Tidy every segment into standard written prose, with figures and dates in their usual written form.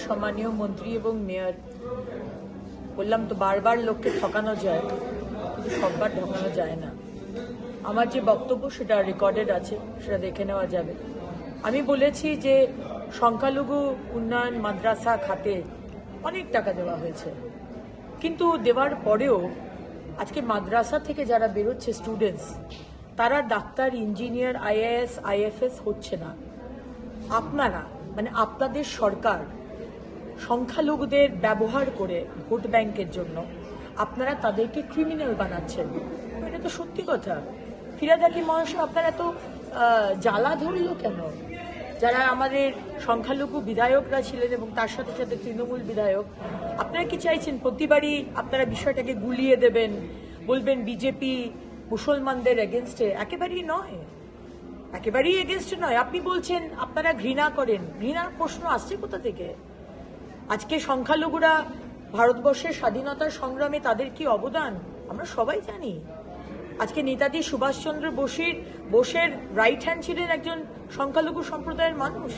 সম্মানীয় মন্ত্রী এবং মেয়র, বললাম তো বারবার লোককে ঠকানো যায়, কিন্তু সববার ঠকানো যায় না। আমার যে বক্তব্য সেটা রেকর্ডেড আছে, সেটা দেখে নেওয়া যাবে। আমি বলেছি যে সংখ্যালঘু উন্নয়ন মাদ্রাসা খাতে অনেক টাকা দেওয়া হয়েছে, কিন্তু দেওয়ার পরেও আজকে মাদ্রাসা থেকে যারা বেরোচ্ছে স্টুডেন্টস, তারা ডাক্তার, ইঞ্জিনিয়ার, আইএএস, আইএফএস হচ্ছে না। আপনারা মানে আপনাদের সরকার সংখ্যালঘুদের ব্যবহার করে ভোট ব্যাংকের জন্য আপনারা তাদেরকে ক্রিমিনাল বানাচ্ছেন। এটা তো সত্যি কথা। ফিরাদ হাকিম মহাশয়, আপনারা তো জ্বালা ধরলো কেন? যারা আমাদের সংখ্যালঘু বিধায়করা ছিলেন এবং তার সাথে সাথে তৃণমূল বিধায়ক, আপনারা কি চাইছেন প্রতিবারই আপনারা বিষয়টাকে গুলিয়ে দেবেন, বলবেন বিজেপি মুসলমানদের এগেনস্টে? একেবারেই নয়, একেবারেই এগেনস্টে নয়। আপনি বলছেন আপনারা ঘৃণা করেন, ঘৃণার প্রশ্ন আসছে কোথা থেকে? আজকে সংখ্যালঘুরা ভারতবর্ষের স্বাধীনতার সংগ্রামে তাদের কি অবদান আমরা সবাই জানি। আজকে নেতাজি সুভাষচন্দ্র বোসের রাইট হ্যান্ড ছিলেন একজন সংখ্যালঘু সম্প্রদায়ের মানুষ।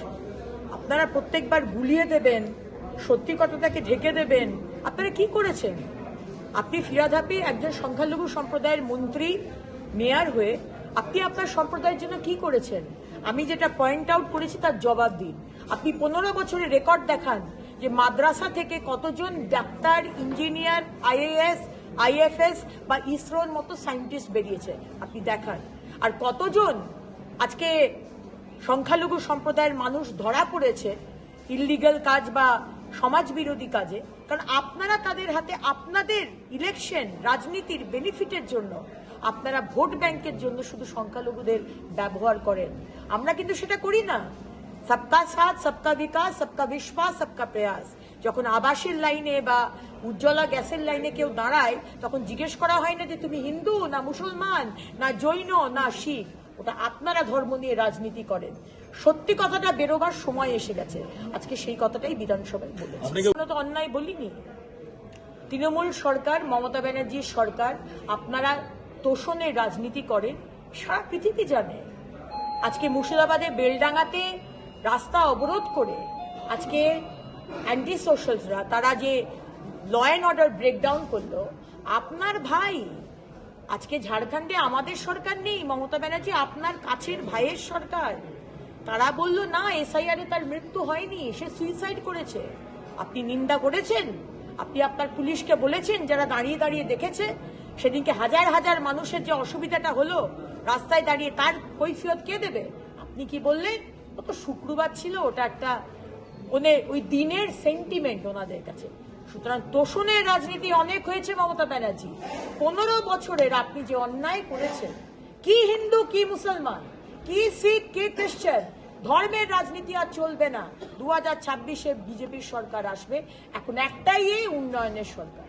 আপনারা প্রত্যেকবার গুলিয়ে দেবেন, সত্যি কথাটাকে ঢেকে দেবেন। আপনারা কি করেছেন? আপনি ফিরাদ হাকিম একজন সংখ্যালঘু সম্প্রদায়ের মন্ত্রী, মেয়র হয়ে আপনি আপনার সম্প্রদায়ের জন্য কি করেছেন? আমি যেটা পয়েন্ট আউট করেছি তার জবাব দিন। আপনি 15 বছরের রেকর্ড দেখান যে মাদ্রাসা থেকে কতজন ডাক্তার, ইঞ্জিনিয়ার, আইএএস, আইএফএস বা ইসরোর মতো সায়েন্টিস্ট বেরিয়েছে, আপনি দেখান। আর কতজন আজকে সংখ্যালঘু সম্প্রদায়ের মানুষ ধরা পড়েছে ইললিগাল কাজ বা সমাজ বিরোধী কাজে, কারণ আপনারা তাদের হাতে আপনাদের ইলেকশন রাজনীতির বেনিফিটের জন্য আপনারা ভোট ব্যাংকের জন্য শুধু সংখ্যালঘুদের ব্যবহার করেন। আমরা কিন্তু সেটা করি না। সবকা সাথ, সবকা বিকাশ, সবকা বিশ্বাস, সবকা প্রয়াস। যখন আবাসের লাইনে বা উজ্জ্বলা গ্যাসের লাইনে কেউ দাঁড়ায়, তখন জিজ্ঞেস করা হয় না যে তুমি হিন্দু না মুসলমান না জৈন না শিখ। ওটা আপনারা ধর্ম নিয়ে রাজনীতি করেন। সত্যি কথাটা বেরোবার সময় এসে গেছে। আজকে সেই কথাটাই বিধানসভায় বলেছি। তো অন্যায় বলিনি। তৃণমূল সরকার, মমতা ব্যানার্জির সরকার, আপনারা তোষণের রাজনীতি করেন, সারা পৃথিবী জানে। আজকে মুর্শিদাবাদে বেলডাঙ্গাতে রাস্তা অবরোধ করে আজকে অ্যান্টি সোশ্যালসরা তারা যে ল অ্যান্ড অর্ডার ব্রেকডাউন করলো, আপনার ভাই। আজকে ঝাড়খণ্ডে আমাদের সরকার নেই, মমতা ব্যানার্জি আপনার কাছের ভাইয়ের সরকার। তারা বলল না, এসআইআর এ তার মৃত্যু হয়নি, সে সুইসাইড করেছে। আপনি নিন্দা করেছেন। আপনি আপনার পুলিশকে বলেছেন, যারা দাঁড়িয়ে দাঁড়িয়ে দেখেছে সেদিনকে হাজার হাজার মানুষের যে অসুবিধাটা হলো রাস্তায় দাঁড়িয়ে, তার কৈফিয়ত কে দেবে? আপনি কি বললেন? ও তো শুক্রবার ছিল, ওটা একটা ওই দিনের সেন্টিমেন্ট ওনাদের কাছে। সুতরাং তোষণের রাজনীতি অনেক হয়েছে মমতা ব্যানার্জি। 15 বছরের আপনি যে অন্যায় করেছেন, কি হিন্দু কি মুসলমান, কি শিখ কি খ্রিস্টান, ধর্মের রাজনীতি আর চলবে না। 2026-এ বিজেপির সরকার আসবে। এখন একটাই উন্নয়নের সরকার।